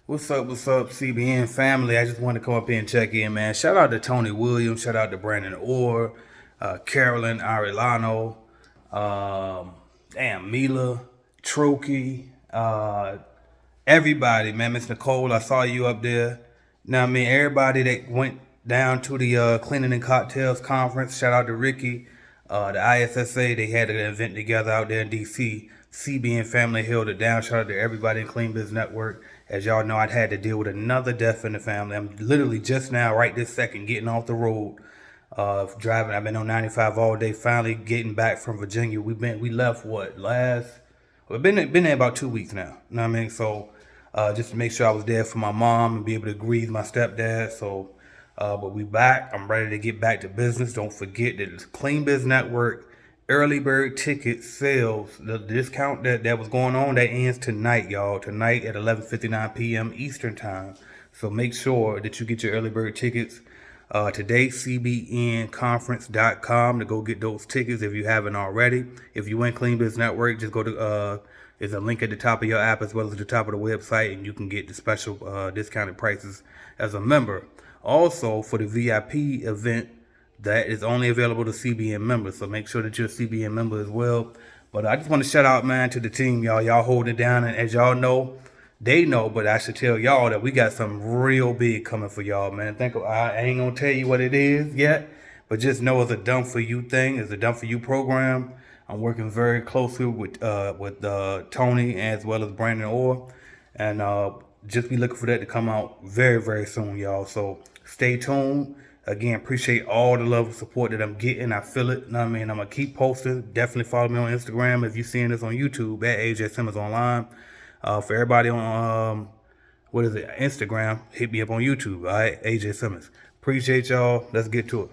What's up, CBN family? I just want to come up here and check in, man. Shout out to Tony Williams, shout out to Brandon Orr, Carolyn Arellano, Mila, Trokey, everybody, man. Miss Nicole, I saw you up there. Now, I mean, everybody that went down to the Cleaning and Cocktails Conference, shout out to Ricky, the ISSA, they had an event together out there in DC. CBN family held it down. Shout out to everybody in Clean Biz Network. As y'all know, I'd had to deal with another death in the family. I'm literally just now, right this second, getting off the road, driving. I've been on 95 all day. Finally getting back from Virginia. We left what last? We've been there about 2 weeks now. You know what I mean? So just to make sure I was there for my mom and be able to grieve my stepdad. So, but we back. I'm ready to get back to business. Don't forget that it's Clean Biz Network early bird ticket sales. The discount that was going on that ends tonight, y'all. Tonight at 11:59 p.m. Eastern time. So make sure that you get your early bird tickets. Today, cbnconference.com to go get those tickets if you haven't already. If you in Clean Biz Network, just go to there's a link at the top of your app as well as at the top of the website, and you can get the special discounted prices as a member. Also, for the VIP event, that is only available to CBN members, so make sure that you're a CBN member as well. But I just want to shout out, man, to the team, y'all. Y'all holding it down, and as y'all know, they know, but I should tell y'all that we got something real big coming for y'all, man. I ain't gonna tell you what it is yet, but just know it's a Done For You thing. It's a Done For You program. I'm working very closely with Tony as well as Brandon Orr, and just be looking for that to come out very, very soon, y'all. So stay tuned. Again, appreciate all the love and support that I'm getting. I feel it. You know what I mean? I'm going to keep posting. Definitely follow me on Instagram if you're seeing this on YouTube at AJ Simmons Online. For everybody on, Instagram, hit me up on YouTube. All right, AJ Simmons. Appreciate y'all. Let's get to it.